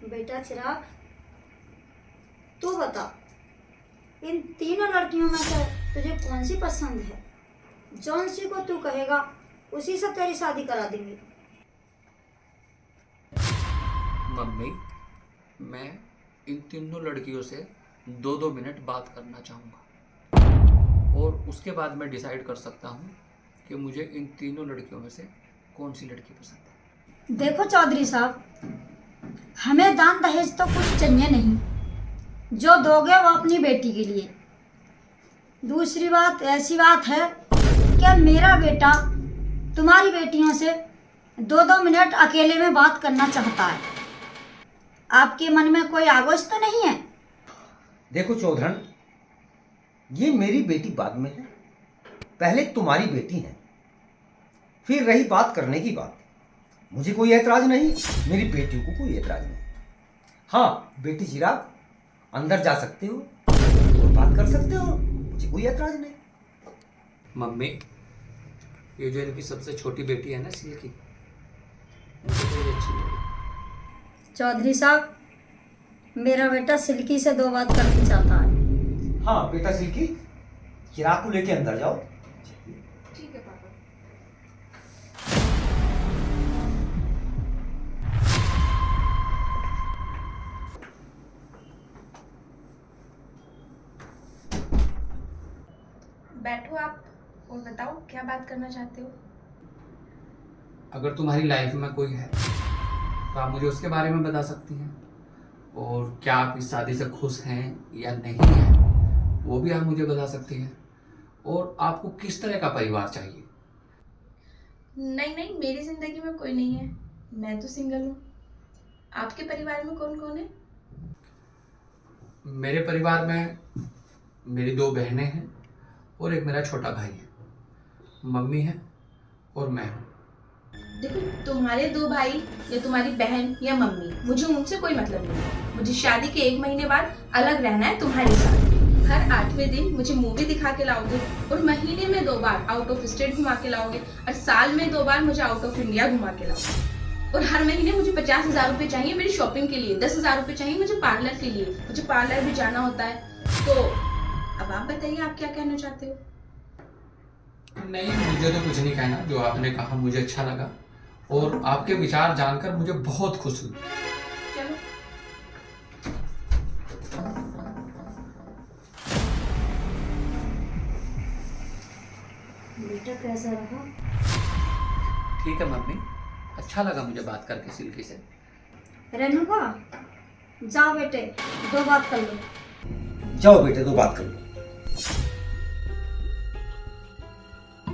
बेटा चिराग, तू बता, इन तीनों लड़कियों में से तुझे कौन सी पसंद है? जौन सी को तू कहेगा उसी से तेरी शादी करा देंगे। मम्मी, मैं इन तीनों लड़कियों से 2-2 मिनट बात करना चाहूँगा और उसके बाद मैं डिसाइड कर सकता हूँ कि मुझे इन तीनों लड़कियों में से कौन सी लड़की पसंद है। देखो चौधरी साहब, हमें दान दहेज तो कुछ चाहिए नहीं, जो दोगे वो अपनी बेटी के लिए। दूसरी बात, ऐसी बात है कि मेरा बेटा तुम्हारी बेटियों से 2-2 मिनट अकेले में बात करना चाहता है। आपके मन में कोई आगोश तो नहीं है? देखो चौधरन, ये मेरी बेटी बाद में है, पहले तुम्हारी बेटी है। फिर रही बात करने की बात, मुझे कोई ऐतराज नहीं, मेरी बेटी को कोई ऐतराज नहीं। हाँ बेटी चिराग, अंदर जा सकते हो और बात कर सकते हो, मुझे कोई ऐतराज नहीं। मम्मी, ये जो इनकी सबसे छोटी बेटी है ना सिल्की, मुझे तो ये अच्छी लगी। चौधरी साहब, मेरा बेटा सिल्की से 2 बात करनी चाहता है। हाँ बेटा सिल्की, चिराग को लेके अंदर जाओ। ठीक है पापा। बैठो आप और बताओ क्या बात करना चाहते हो। अगर तुम्हारी लाइफ में कोई है तो आप मुझे उसके बारे में बता सकती हैं, और क्या आप इस शादी से खुश हैं या नहीं हैं वो भी आप मुझे बता सकती हैं, और आपको किस तरह का परिवार चाहिए। नहीं नहीं, मेरी जिंदगी में कोई नहीं है, मैं तो सिंगल हूँ। आपके परिवार में कौन कौन है? मेरे परिवार में मेरी 2 बहनें हैं और एक मेरा छोटा भाई है, मम्मी है और मैं हूँ। देखो, तुम्हारे 2 भाई या तुम्हारी बहन या मम्मी, मुझे उनसे कोई मतलब नहीं है। मुझे शादी के 1 महीने बाद अलग रहना है तुम्हारे साथ। हर 8वें दिन मुझे मूवी दिखा के लाओगे, और महीने में 2 बार आउट ऑफ स्टेट घुमा के लाओगे, और साल में 2 बार मुझे आउट ऑफ इंडिया घुमा के लाओगे। और हर महीने मुझे 50,000 रुपये चाहिए मेरी शॉपिंग के लिए, 10,000 रुपये चाहिए मुझे पार्लर के लिए, मुझे पार्लर भी जाना होता है। तो अब आप बताइए, आप क्या कहना चाहते हो? नहीं, मुझे तो कुछ नहीं कहना। जो आपने कहा मुझे अच्छा लगा, और आपके विचार जानकर मुझे बहुत खुश हुई। चलो। बेटा कैसा रहा? ठीक है मम्मी, अच्छा लगा मुझे बात करके सिल्की से। रेणुका, जाओ बेटे, 2 बात कर लो। जाओ बेटे, 2 बात कर लो।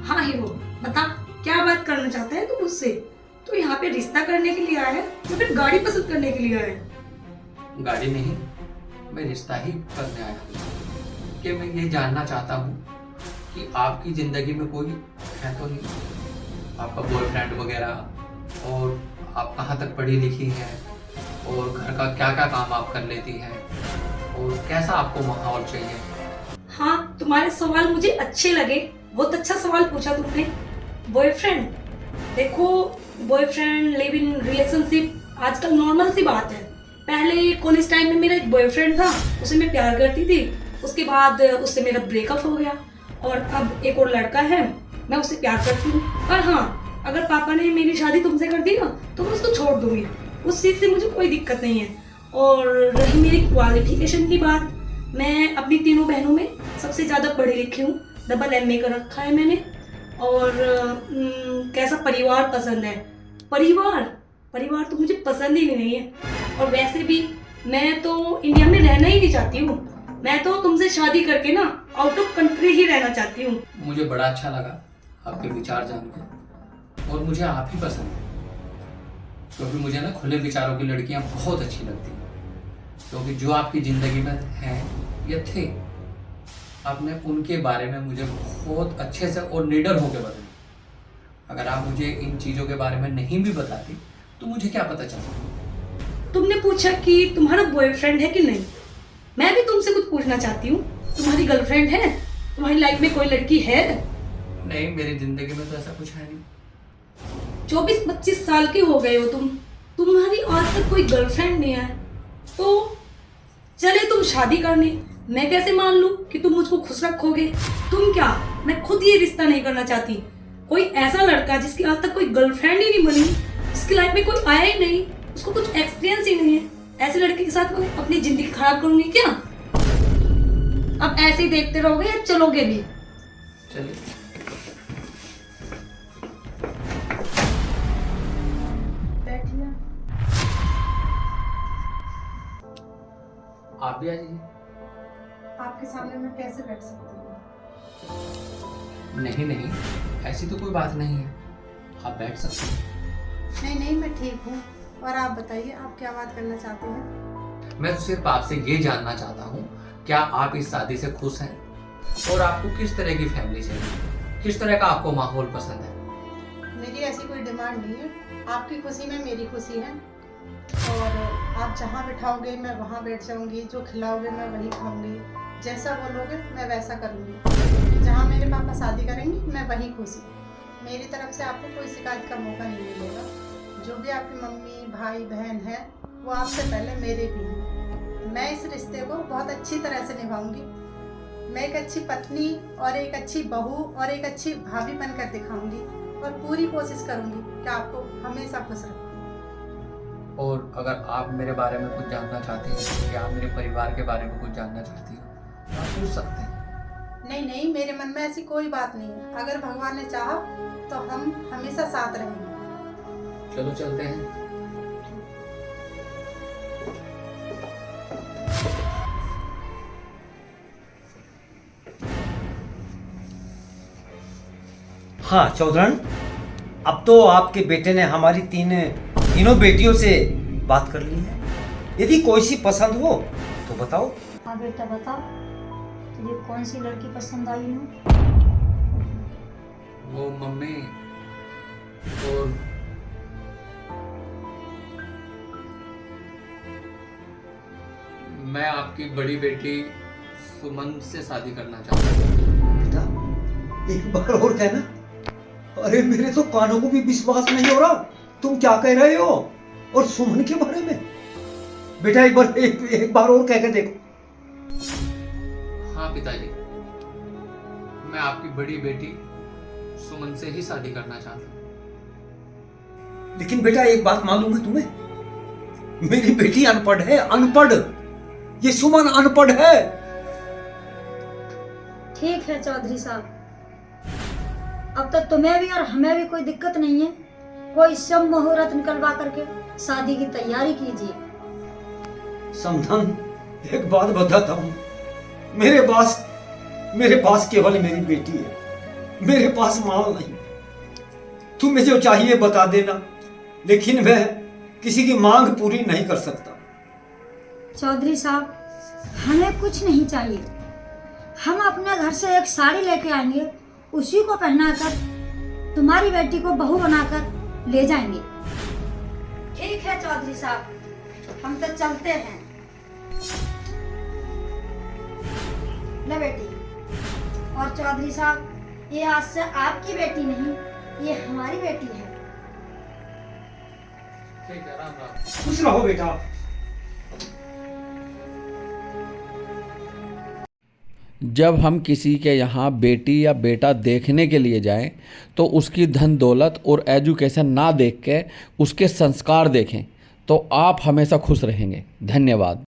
हाँ हीरो, बता क्या बात करना चाहता है तू मुझसे? तू यहाँ पे रिश्ता करने के लिए आया है या फिर गाड़ी पसंद करने के लिए आया है? गाड़ी नहीं, मैं रिश्ता ही करने आया हूँ कि मैं ये जानना चाहता हूँ कि आपकी ज़िंदगी में कोई है तो नहीं, आपका बॉयफ्रेंड वगैरह, और आप कहाँ तक पढ़ी लिखी हैं, और घर का क्या क्या काम आप कर लेती हैं, और कैसा आपको माहौल चाहिए। हाँ, तुम्हारे सवाल मुझे अच्छे लगे, बहुत अच्छा सवाल पूछा तुमने। बॉयफ्रेंड, देखो बॉयफ्रेंड लिव इन रिलेशनशिप आजकल नॉर्मल सी बात है। पहले कॉलेज टाइम में मेरा एक बॉयफ्रेंड था, उसे मैं प्यार करती थी, उसके बाद उससे मेरा ब्रेकअप हो गया, और अब एक और लड़का है, मैं उससे प्यार करती हूँ। पर हाँ, अगर पापा ने मेरी शादी तुमसे कर दी ना तो मैं उसको छोड़ दूंगी, उस चीज़ से मुझे कोई दिक्कत नहीं है। और रही मेरी क्वालिफिकेशन की बात, मैं अपनी तीनों बहनों में सबसे ज़्यादा पढ़ी लिखी हूँ, डबल MA कर रखा है मैंने। और कैसा परिवार पसंद है? परिवार तो मुझे पसंद ही नहीं है, और वैसे भी मैं तो इंडिया में रहना ही नहीं चाहती हूँ। मैं तो तुमसे शादी करके ना आउट ऑफ कंट्री ही रहना चाहती हूँ। मुझे बड़ा अच्छा लगा आपके विचार जानकर, और मुझे आप ही पसंद है, क्योंकि मुझे ना खुले विचारों की लड़कियां बहुत अच्छी लगती हैं। क्योंकि जो आपकी ज़िंदगी में हैं या थे, आपने उनके बारे में मुझे बहुत अच्छे से और निडर होकर बताया। अगर आप मुझे इन चीज़ों के बारे में नहीं भी बताती तो मुझे क्या पता चलता। तुमने पूछा कि तुम्हारा बॉयफ्रेंड है कि नहीं, मैं भी तुमसे कुछ पूछना चाहती हूँ। तुम्हारी गर्लफ्रेंड है? तुम्हारी लाइफ में कोई लड़की है? नहीं, मेरी ज़िंदगी में तो ऐसा कुछ है नहीं। 24-25 साल के हो गए हो तुम तुम्हारी आज तक कोई गर्लफ्रेंड नहीं है, तो चले तुम शादी करने, मैं कैसे मान लूं कि तुम मुझको खुश रखोगे? तुम क्या, मैं खुद ये रिश्ता नहीं करना चाहती। कोई ऐसा लड़का जिसकी आज तक कोई गर्लफ्रेंड ही नहीं बनी, जिसकी लाइफ में कोई आया ही नहीं, उसको कुछ एक्सपीरियंस ही नहीं है, ऐसे लड़के के साथ मैं अपनी जिंदगी खराब करूंगी क्या? अब ऐसे ही देखते रहोगे या चलोगे भी? चलिए। बैठिए। आप भी आ जाइए। आपके सामने मैं कैसे बैठ सकती हूँ? नहीं नहीं, ऐसी तो कोई बात नहीं है, आप बैठ सकते हैं। नहीं मैं ठीक हूँ। और आप बताइए, आप क्या बात करना चाहते हैं? मैं तो सिर्फ आपसे ये जानना चाहता हूँ, क्या आप इस शादी से खुश हैं? और आपको किस तरह की फैमिली चाहिए, किस तरह का आपको माहौल पसंद है? मेरी ऐसी कोई डिमांड नहीं है। आपकी खुशी में मेरी खुशी है, और आप जहाँ बिठाओगे मैं वहाँ बैठ जाऊँगी, जो खिलाओगे मैं वही खाऊंगी, जैसा बोलोगे मैं वैसा करूँगी। जहाँ मेरे पापा शादी करेंगे मैं वहीं खुश हूँ। मेरी तरफ से आपको कोई शिकायत का मौका नहीं मिलेगा। जो भी आपकी मम्मी भाई बहन है वो आपसे पहले मेरे भी हैं। मैं इस रिश्ते को बहुत अच्छी तरह से निभाऊंगी। मैं एक अच्छी पत्नी और एक अच्छी बहू और एक अच्छी भाभी बनकर दिखाऊंगी, और पूरी कोशिश करूंगी कि आपको हमेशा खुश रखूं। और अगर आप मेरे बारे में कुछ जानना चाहते हैं, या आप मेरे परिवार के बारे में कुछ जानना चाहती हो, तो आप पूछ सकते हैं। नहीं, मेरे मन में ऐसी कोई बात नहीं है। अगर भगवान ने चाहा तो हम हमेशा साथ रहेंगे। चलो चलते हैं। हाँ चौधरी, अब तो आपके बेटे ने हमारी तीनों बेटियों से बात कर ली है। यदि कोई सी पसंद हो तो बताओ। हाँ बेटा बता, तुझे कौन सी लड़की पसंद आई हो? वो मम्मी, और मैं आपकी बड़ी बेटी सुमन से शादी करना चाहता हूँ। बेटा एक बार और कहना। अरे मेरे तो कानों को भी विश्वास नहीं हो रहा, तुम क्या कह रहे हो? और सुमन के बारे में? बेटा एक बार और कह के देखो। हाँ पिताजी, मैं आपकी बड़ी बेटी सुमन से ही शादी करना चाहता हूँ। लेकिन बेटा एक बात मालूम है तुम्हें, मेरी बेटी अनपढ़ है, अनपढ़। ये सुमन अनपढ़ है। ठीक है चौधरी साहब, अब तो तुम्हें भी और हमें भी कोई दिक्कत नहीं है। कोई शुभ मुहूर्त निकलवा करके शादी की तैयारी कीजिए। समधन, एक बात बताता हूँ, मेरे पास केवल मेरी बेटी है, मेरे पास माल नहीं। तुम्हें जो चाहिए बता देना, लेकिन मैं किसी की मांग पूरी नहीं कर सकता। चौधरी साहब, हमें कुछ नहीं चाहिए। हम अपने घर से एक साड़ी लेके आएंगे, उसी को पहनाकर तुम्हारी बेटी को बहू बनाकर ले जाएंगे। ठीक है चौधरी साहब, हम तो चलते हैं। ले बेटी। और चौधरी साहब, ये आज से आपकी बेटी नहीं, ये हमारी बेटी है। ठीक है, राम राम। खुश रहो बेटा। जब हम किसी के यहाँ बेटी या बेटा देखने के लिए जाएं, तो उसकी धन दौलत और एजुकेशन ना देख के उसके संस्कार देखें, तो आप हमेशा खुश रहेंगे। धन्यवाद।